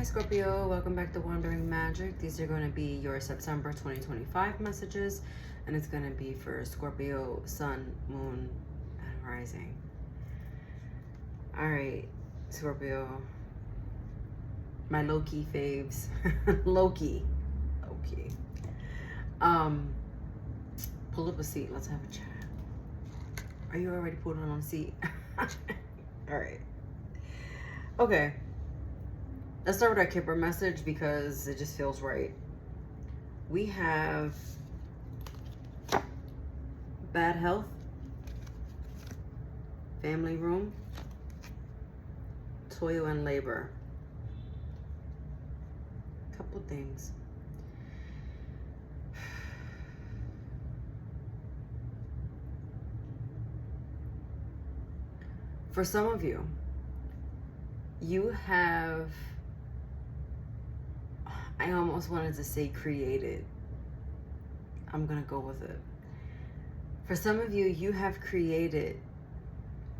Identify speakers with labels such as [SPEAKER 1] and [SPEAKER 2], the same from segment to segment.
[SPEAKER 1] Scorpio, welcome back to Wandering Magic. These are going to be your September 2025 messages, and it's going to be for Scorpio, Sun, Moon, and Rising. All right, Scorpio, my low-key faves. Low-key. Pull up a seat. Let's have a chat. Are you already pulled on a seat? All right. Okay. Let's start with our Kipper message because it just feels right. We have bad health, family room, toil and labor. A couple things. For some of you, you have, I almost wanted to say created. I'm going to go with it. For some of you, you have created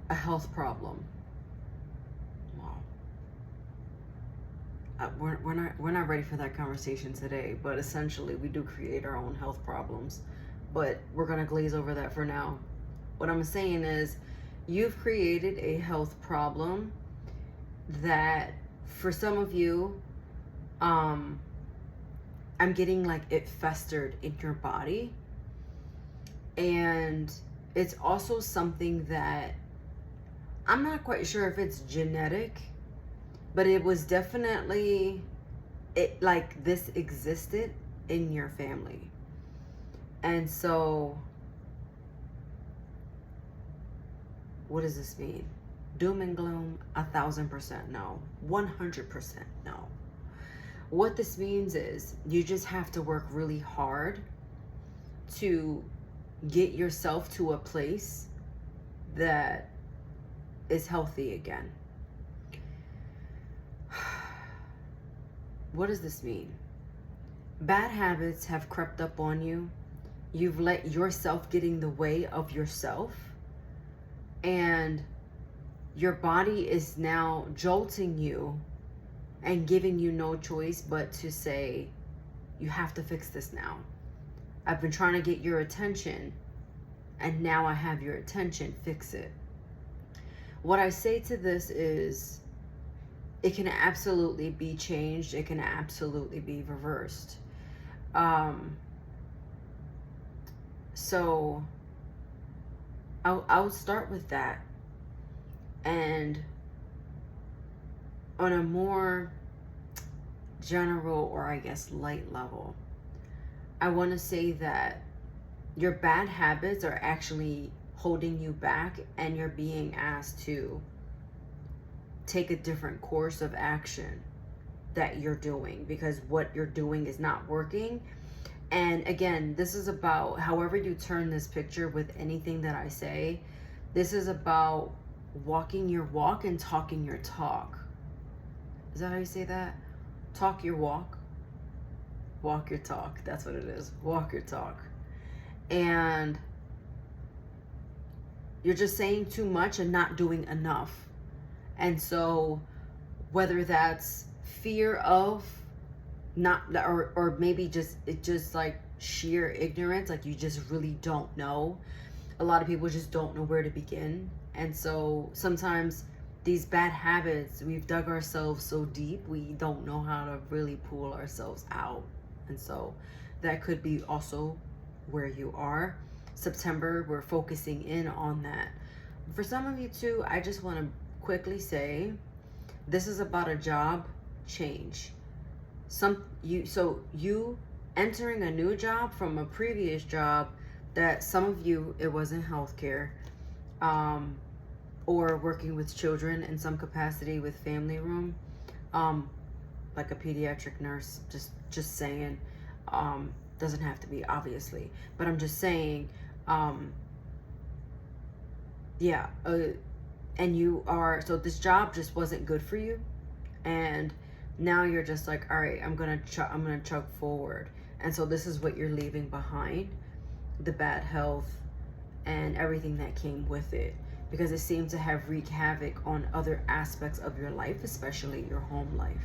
[SPEAKER 1] a health problem. Wow. We're not ready for that conversation today, but essentially we do create our own health problems. But we're going to glaze over that for now. What I'm saying is you've created a health problem that for some of you, I'm getting like it festered in your body. And it's also something that I'm not quite sure if it's genetic, but it was definitely, it like this existed in your family. And so what does this mean? Doom and gloom, 1,000% no. 100% no. What this means is you just have to work really hard to get yourself to a place that is healthy again. What does this mean? Bad habits have crept up on you. You've let yourself get in the way of yourself. And your body is now jolting you and giving you no choice but to say, you have to fix this now. I've been trying to get your attention, and now I have your attention, fix it. What I say to this is, it can absolutely be changed. It can absolutely be reversed. So I'll start with that. And on a more general, or I guess light level, I want to say that your bad habits are actually holding you back, and you're being asked to take a different course of action that you're doing, because what you're doing is not working. And again, this is about, however you turn this picture with anything that I say, this is about walking your walk and talking your talk. Is that how you say that? Talk your walk, walk your talk. That's what it is. Walk your talk. And you're just saying too much and not doing enough. And so whether that's fear of not, or maybe just like sheer ignorance, like you just really don't know. A lot of people just don't know where to begin. And so sometimes these bad habits, we've dug ourselves so deep, we don't know how to really pull ourselves out. And so that could be also where you are. September, we're focusing in on that. For some of you too, I just want to quickly say, this is about a job change. You entering a new job from a previous job that some of you, it wasn't healthcare, or working with children in some capacity with family room, like a pediatric nurse, just saying, doesn't have to be obviously, but I'm just saying, and you are, so this job just wasn't good for you, and now you're just like, all right, I'm gonna chug forward. And so this is what you're leaving behind, the bad health and everything that came with it. because it seemed to have wreaked havoc on other aspects of your life, especially your home life.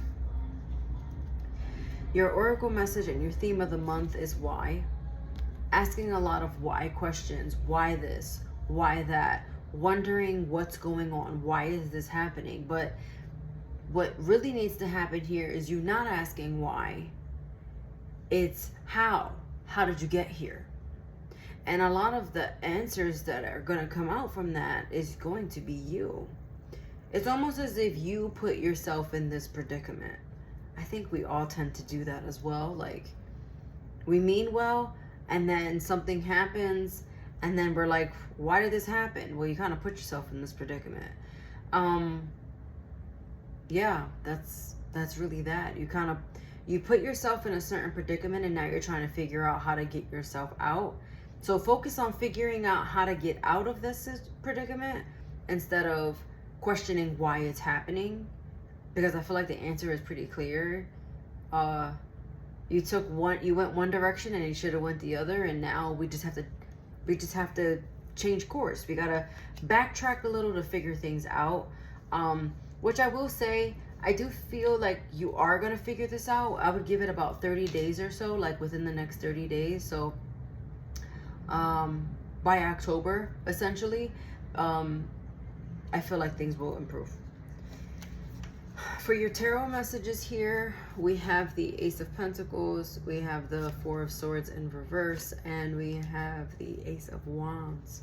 [SPEAKER 1] Your oracle message and your theme of the month is why. Asking a lot of why questions. Why this? Why that? Wondering what's going on. Why is this happening? But what really needs to happen here is you not asking why. It's how. How did you get here? And a lot of the answers that are going to come out from that is going to be you. It's almost as if you put yourself in this predicament. I think we all tend to do that as well. Like, we mean well, and then something happens, and then we're like, why did this happen? Well, you kind of put yourself in this predicament. Yeah, that's really that. You put yourself in a certain predicament, and now you're trying to figure out how to get yourself out. So focus on figuring out how to get out of this predicament instead of questioning why it's happening, because I feel like the answer is pretty clear. You went one direction and you should have went the other, and now we just have to change course. We gotta backtrack a little to figure things out. Which I will say, I do feel like you are gonna figure this out. I would give it about 30 days or so, like within the next 30 days. So by October, essentially, I feel like things will improve. For your tarot messages here, we have the Ace of Pentacles, we have the Four of Swords in reverse, and we have the Ace of Wands.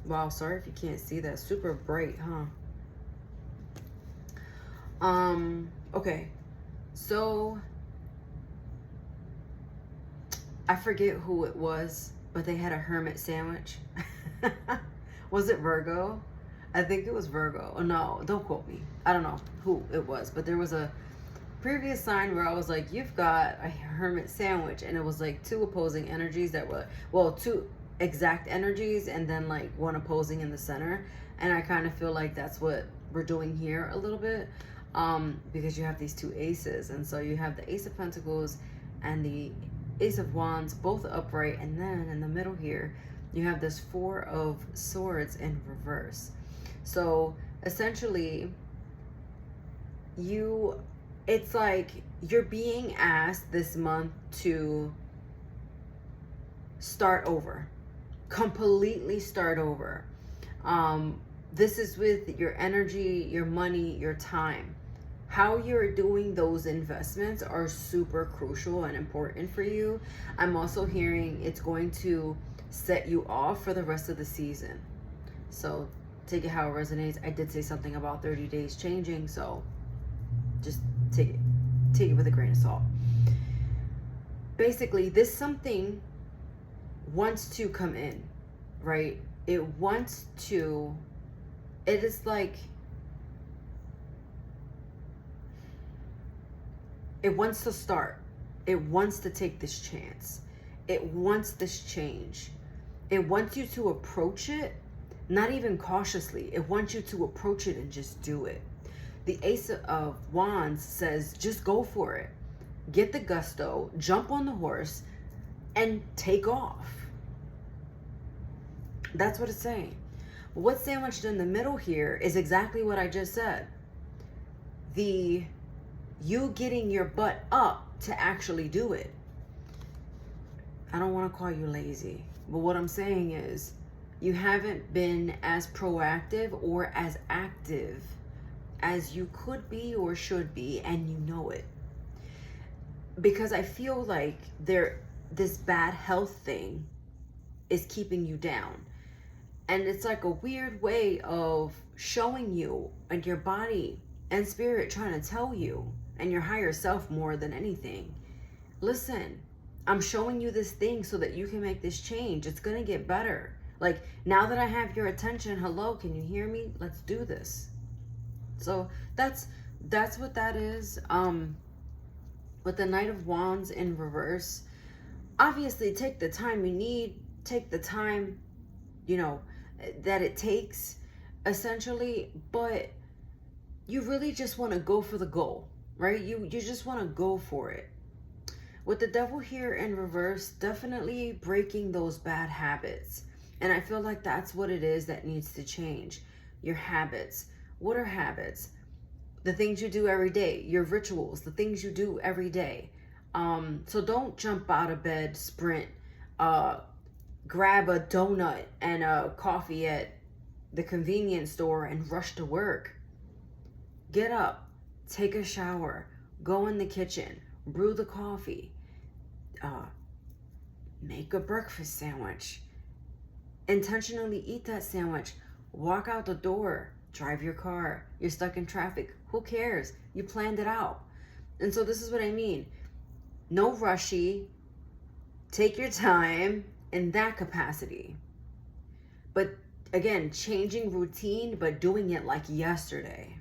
[SPEAKER 1] Wow, sorry if you can't see that. Super bright, huh? Okay. So I forget who it was, but they had a hermit sandwich. Was it Virgo? I think it was Virgo. Oh, no, don't quote me. I don't know who it was, but there was a previous sign where I was like, you've got a hermit sandwich, and it was like two opposing energies that were, well, two exact energies and then like one opposing in the center. And I kind of feel like that's what we're doing here a little bit, because you have these two aces, and so you have the Ace of Pentacles and the Ace of Wands both upright, and then in the middle here you have this Four of Swords in reverse. So essentially, it's like you're being asked this month to start over, completely start over. This is with your energy, your money, your time. How you're doing those investments are super crucial and important for you. I'm also hearing it's going to set you off for the rest of the season. So take it how it resonates. I did say something about 30 days changing, so just take it with a grain of salt. Basically, this something wants to come in, right? It wants to, it is like, it wants to start. It wants to take this chance. It wants this change. It wants you to approach it, not even cautiously. It wants you to approach it and just do it. The Ace of Wands says, just go for it. Get the gusto, jump on the horse, and take off. That's what it's saying. What's sandwiched in the middle here is exactly what I just said. You getting your butt up to actually do it. I don't want to call you lazy, but what I'm saying is you haven't been as proactive or as active as you could be or should be, and you know it. Because I feel like this bad health thing is keeping you down. And it's like a weird way of showing you, and your body and spirit trying to tell you, and your higher self more than anything, listen, I'm showing you this thing so that you can make this change. It's gonna get better. Like, now that I have your attention, hello, can you hear me? Let's do this. So that's what that is. With the Knight of Wands in reverse, obviously take the time you need, take the time, that it takes, essentially, but you really just want to go for the goal, right? You just want to go for it. With the Devil here in reverse, definitely breaking those bad habits. And I feel like that's what it is that needs to change. Your habits. What are habits? The things you do every day, your rituals, the things you do every day. So don't jump out of bed, sprint, grab a donut and a coffee at the convenience store and rush to work. Get up, take a shower, go in the kitchen, brew the coffee, make a breakfast sandwich, intentionally eat that sandwich, walk out the door, drive your car, you're stuck in traffic, who cares? You planned it out. And so this is what I mean. No rushy, take your time in that capacity. But again, changing routine, but doing it like yesterday.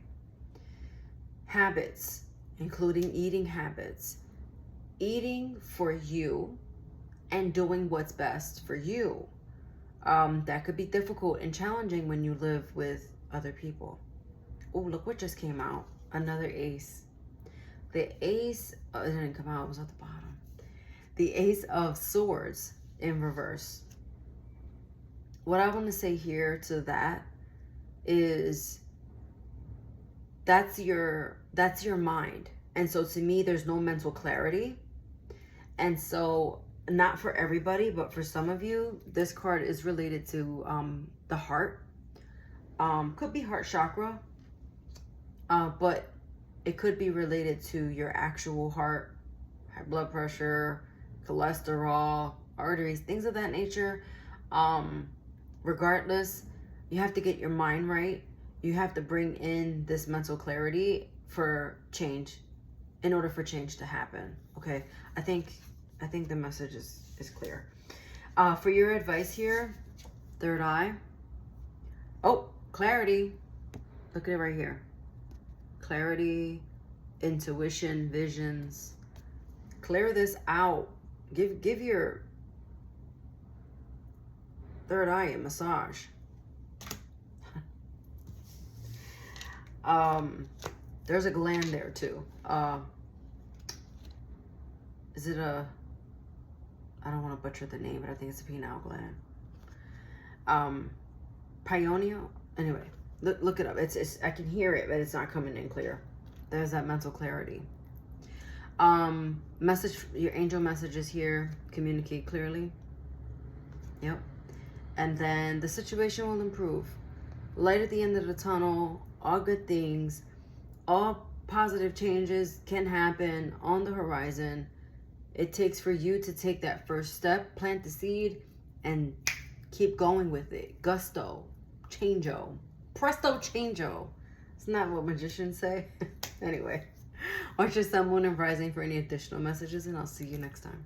[SPEAKER 1] Habits, including eating habits. Eating for you and doing what's best for you. That could be difficult and challenging when you live with other people. Oh, look what just came out. Another ace. The ace, it didn't come out, it was at the bottom. The Ace of Swords in reverse. What I want to say here to that is that's your mind. And so to me, there's no mental clarity. And so not for everybody, but for some of you, this card is related to the heart. Could be heart chakra, but it could be related to your actual heart, high blood pressure, cholesterol, arteries, things of that nature. Regardless, you have to get your mind right. You have to bring in this mental clarity for change, in order for change to happen. Okay, I think the message is clear. For your advice here, third eye. Oh, clarity. Look at it right here. Clarity, intuition, visions. Clear this out. Give your third eye a massage. There's a gland there too. Is it a, I don't want to butcher the name, but I think it's a pineal gland. Pineal. Anyway, look it up. It's I can hear it, but it's not coming in clear. There's that mental clarity. Message, your angel messages here. Communicate clearly. Yep. And then the situation will improve. Light at the end of the tunnel. All good things. All positive changes can happen on the horizon. It takes for you to take that first step, plant the seed, and keep going with it. Gusto, changeo, presto changeo. Isn't that what magicians say? Anyway, watch your sun, moon, and rising for any additional messages, and I'll see you next time.